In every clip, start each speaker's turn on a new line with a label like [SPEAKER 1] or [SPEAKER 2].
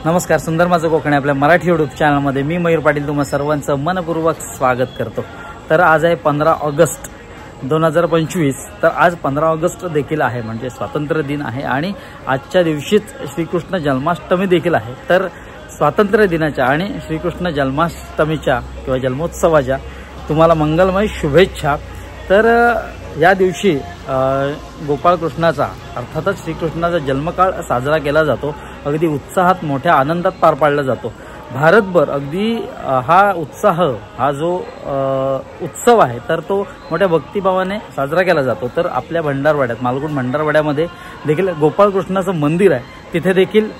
[SPEAKER 1] नमस्कार, सुंदर माझं कोकणी आपल्या मराठी यूट्यूब चॅनलमध्ये मी मयूर पाटील तुम्हा सर्वांचं मनपूर्वक स्वागत करतो। तर आज आहे 15 ऑगस्ट 2025। तर आज 15 ऑगस्ट देखील आहे, म्हणजे स्वातंत्र्य दिन आहे आणि आजच्या दिवशीच श्रीकृष्ण जन्माष्टमी देखील आहे। तर स्वातंत्र्य दिनाच्या आणि श्रीकृष्ण जन्माष्टमीच्या किंवा जन्मोत्सवाच्या तुम्हाला मंगलमय शुभेच्छा। तर या दिवशी गोपाळकृष्णाचा अर्थातच श्रीकृष्णाचा जन्मकाळ साजरा केला जातो। अगदी उत्साहात मोठ्या आनंदात पार पाडला जातो। भारतभर अगदी हा उत्साह, हा जो उत्सव आहे तर तो मोठ्या भक्तिभावाने साजरा केला जातो। तर आपल्या भंडारवाड्यात, मालगुण भंडारवाड्यामध्ये देखील गोपाळकृष्णाचं मंदिर आहे, तिथे देखील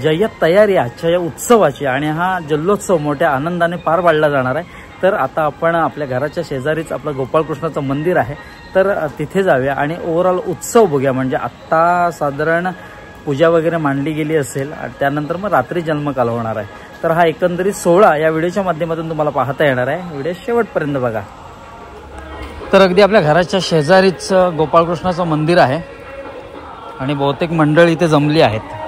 [SPEAKER 1] जय्यत तयारी आहे आजच्या या उत्सवाची आणि हा जल्लोत्सव मोठ्या आनंदाने पार पाडला जाणार आहे। तर आता आपण आपल्या घराच्या शेजारीच आपलं गोपाळकृष्णाचं मंदिर आहे, तर तिथे जाऊया आणि ओव्हरऑल उत्सव बघूया। म्हणजे आत्ता साधारण पूजा वगैरे मांडली गेली असेल, त्यानंतर मग रात्री जन्मकाल होणार आहे। तर हा एकंदरीत सोहळा या व्हिडिओच्या माध्यमातून तुम्हाला पाहता येणार आहे। व्हिडिओ शेवटपर्यंत बघा। तर अगदी आपल्या घराच्या शेजारीच गोपाळकृष्णाचं मंदिर आहे आणि बहुतेक मंडळी इथे जमली आहेत।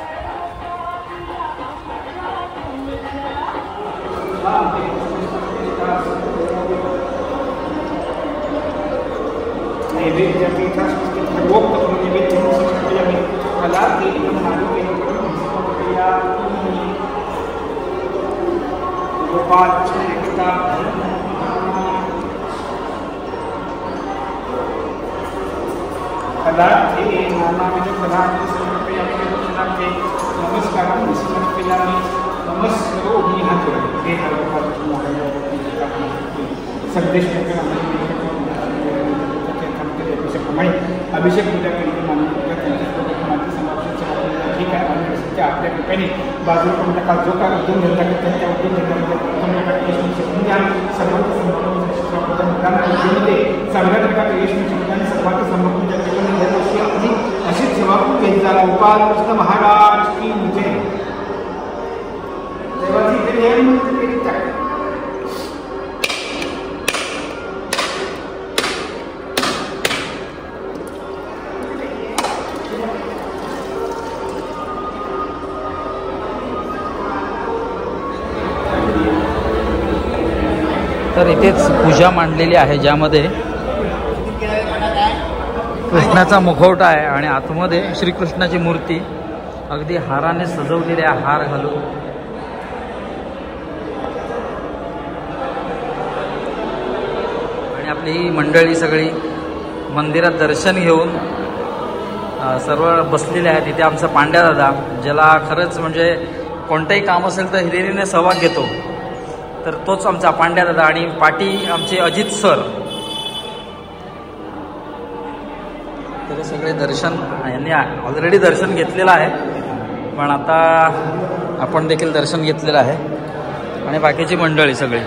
[SPEAKER 2] अभिषेक पूजा केली ठीक आहे आणि आपल्या ठिकाणी बाजूला काल जो काय उद्योग धंदा करतात त्या उद्योग धंद्यामध्ये चांगल्या प्रकारे यश मिळते। सर्वात समोर त्या ठिकाणी दरवर्षी आपली अशीच सेवा केली जाते। गोपाळकृष्ण महाराज की जय। देवाची जय म्हणून केली जाते।
[SPEAKER 1] तर इथेच पूजा मांडलेली आहे, ज्यामध्ये कृष्णाचा मुखवटा आहे आणि आतमध्ये श्रीकृष्णाची मूर्ती अगदी हाराने सजवलेली आहे, हार घालून। आणि आपली ही मंडळी सगळी मंदिरात दर्शन घेऊन सर्व बसलेले आहेत। इथे आमचा पांड्या दादा, ज्याला खरंच म्हणजे कोणतंही काम असेल तर हिरिरीने सहभाग घेतो, तर तोच आमचा पांड्या दादा। आणि पाटी आमचे अजित सर। तर सगळे दर्शन यांनी ऑलरेडी दर्शन घेतलेलं आहे, पण आता आपण देखील दर्शन घेतलेलं आहे आणि बाकीची मंडळी सगळी।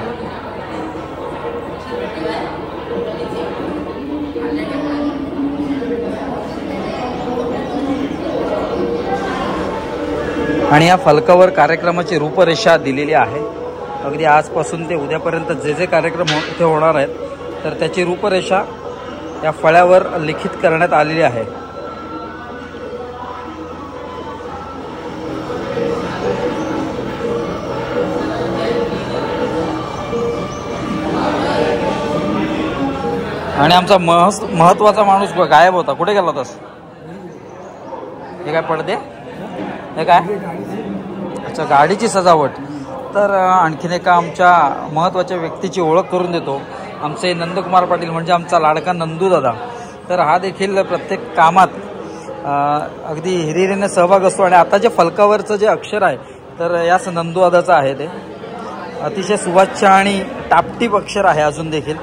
[SPEAKER 1] आणि या फलकावर कार्यक्रमाची रूपरेषा दिलेली आहे। अगदी आजपासून ते उद्यापर्यंत जे जे कार्यक्रम इथे होणार आहेत तर त्याची रूपरेषा या फळ्यावर लिखित करण्यात आलेली आहे। आणि आमचा महत्वाचा माणूस गायब होता, कुठे गेला होतास? हे काय पडदे? हे काय? अच्छा, गाडीची सजावट। तर आणखीन एका आमच्या महत्त्वाच्या व्यक्तीची ओळख करून देतो, आमचे नंदकुमार पाटील, म्हणजे आमचा लाडका नंदू दादा। तर हा देखील प्रत्येक कामात अगदी हिरिरीने सहभाग असतो आणि आता जे फलकावरचं जे अक्षर आहे तर याच नंदू दादाचं आहे। ते अतिशय सुवाच्य आणि टापटीप अक्षर आहे अजून देखील।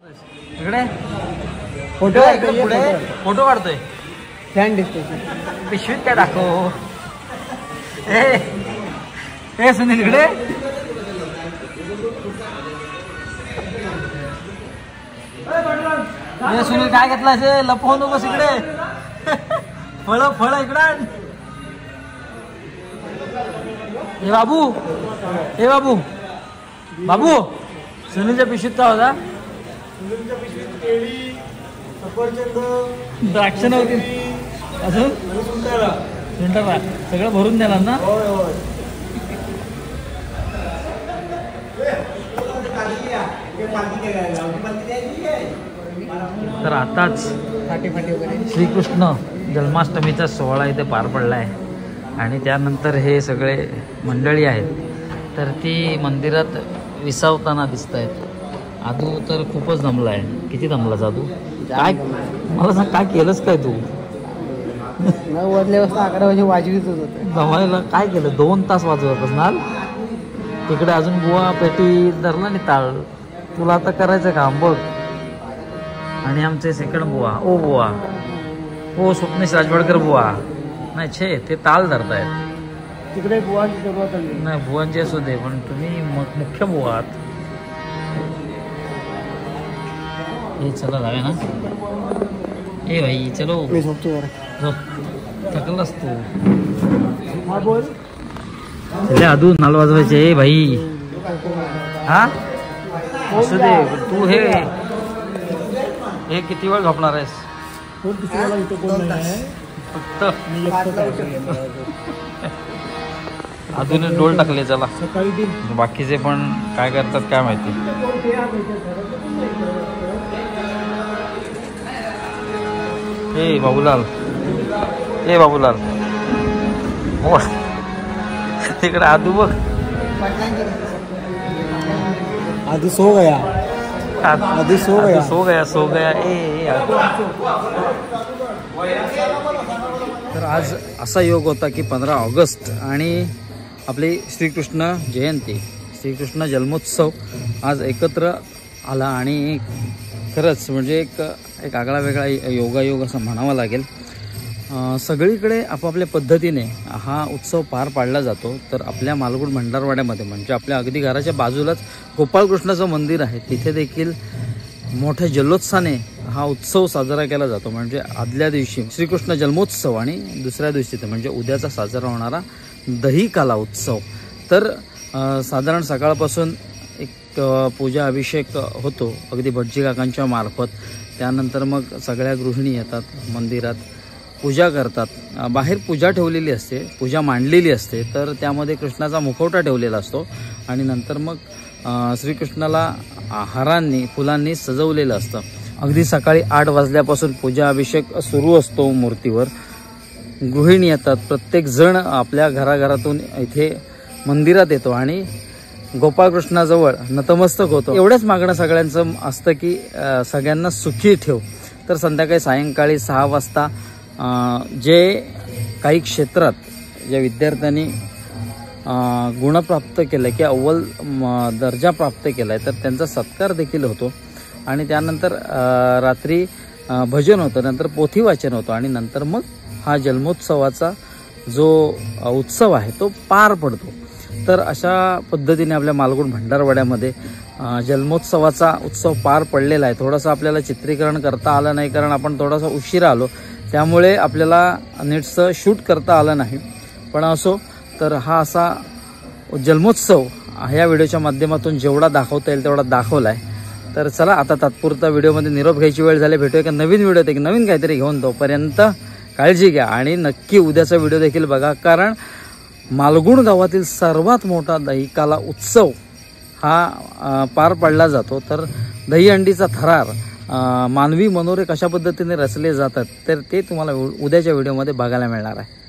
[SPEAKER 1] इकडे फोटो पुढे फोटो काढतोय
[SPEAKER 2] फॅन दिसते
[SPEAKER 1] पिशवीत काय दाखव ए सुनील इकडे सुनील काय घेतला असे लपवू नकोस इकडे फळ इकडे हे बाबू बाबू सुनीलच्या पिशवीत का होता द्राक्ष नव्हती अजून सुंटरा सगळं भरून द्याला ना तर आताच श्रीकृष्ण जन्माष्टमीचा सोहळा इथे पार पडला आहे आणि त्यानंतर हे सगळे मंडळी आहेत तर ती मंदिरात विसावताना दिसत आहेत आदू तर खूपच दमला आहे किती दमला जादू काय मला सांग काय केलंस काय तू
[SPEAKER 2] 9 वाजल्यापासून 11 वाजे वाजवीच होत
[SPEAKER 1] दमायला काय केलं 2 तास वाजवत असणार तिकडे अजून बुवा पेटी धरला नाही ताळ तुला आता करायचं काम बघ आणि आमचे सेकंड बुवा ओ स्वप्नेश राजवाडकर बुवा नाही छे ते ताल धरतायत
[SPEAKER 2] तिकडे बुवा
[SPEAKER 1] नाही बुवांचे असू दे पण तुम्ही मुख्य बुवा आहात हे चला जावे ना ए भाई चलो
[SPEAKER 2] मी झोपतो
[SPEAKER 1] थकलास तू अजून नाल वाजवायचे ए भाई हा असू दे तू हे किती वेळ झोपणार आहेस फक्त अजून डोल टाकले चला बाकीचे पण काय करतात काय माहिती ए बाबूलाल हो तिकडे आदू बघ
[SPEAKER 2] आदू सो गया
[SPEAKER 1] ए तर आज असा योग होता की 15 ऑगस्ट आणि आपली श्रीकृष्ण जयंती श्रीकृष्ण जन्मोत्सव आज एकत्र आला आणि खरंच म्हणजे एक आगळा वेगळा योगायोग असं म्हणावं लागेल सगळीकडे आपापल्या पद्धतीने हा उत्सव पार पाडला जातो तर आपल्या मालगुड भंडारवाड्यामध्ये म्हणजे आपल्या अगदी घराच्या बाजूलाच गोपाळकृष्णाचं मंदिर आहे तिथे देखील मोठ्या जल्लोत्साहाने हा उत्सव साजरा केला जातो म्हणजे आदल्या दिवशी श्रीकृष्ण जन्मोत्सव आणि दुसऱ्या दिवशी म्हणजे उद्याचा साजरा होणारा दही काला उत्सव तर साधारण सकाळपासून एक पूजा अभिषेक होतो अगदी भटजी काकांच्या मार्फत त्यानंतर मग सगळ्या गृहिणी येतात मंदिरात पूजा करतात बाहेर पूजा ठेवलेली असते पूजा मांडलेली असते तर त्यामध्ये कृष्णाचा मुखवटा ठेवलेला असतो आणि नंतर मग श्रीकृष्णाला हारांनी फुलांनी सजवलेलं असतं अगदी सकाळी 8 वाजल्यापासून पूजा अभिषेक सुरू असतो मूर्तीवर गृहिणी येतात प्रत्येक जण आपल्या घराघरातून इथे मंदिरात येतो आणि गोपाळकृष्णाजवळ नतमस्तक होतो एवढंच मागणं सगळ्यांचं असतं की सगळ्यांना सुखी ठेव तर संध्याकाळी सायंकाळी 6 वाजता जे काही क्षेत्रात ज्या विद्यार्थ्यांनी गुण प्राप्त केलं की अव्वल दर्जा प्राप्त केला आहे तर त्यांचा सत्कार देखील होतो आणि त्यानंतर रात्री भजन होतं नंतर पोथी वाचन होतं आणि नंतर मग हा जन्मोत्सवाचा जो उत्सव आहे तो पार पडतो तर अशा पद्धतीने आपल्या मालगुण भंडारवाड्यामध्ये जन्मोत्सवाचा उत्सव पार पडलेला आहे थोडंसं आपल्याला चित्रीकरण करता आलं नाही कारण आपण थोडासा उशिरा आलो त्यामुळे आपल्याला नीटसं शूट करता आलं नाही पण असो तर हा असा जन्मोत्सव ह्या व्हिडिओच्या माध्यमातून जेवढा दाखवता येईल तेवढा दाखवला आहे तर चला आता तात्पुरता व्हिडिओमध्ये निरोप घ्यायची वेळ झाली भेटूया एका नवीन व्हिडिओत एक नवीन काहीतरी घेऊन तोपर्यंत काळजी घ्या आणि नक्की उद्याचा व्हिडिओ देखील बघा कारण मालगुण गावातील सर्वात मोठा दहीकाला उत्सव हा पार पडला जातो तर दहीहंडीचा थरार मानवी मनोरे कशा पद्धतीने रचले जातात तर ते तुम्हाला उद्याच्या व्हिडिओमध्ये बघायला मिळणार आहे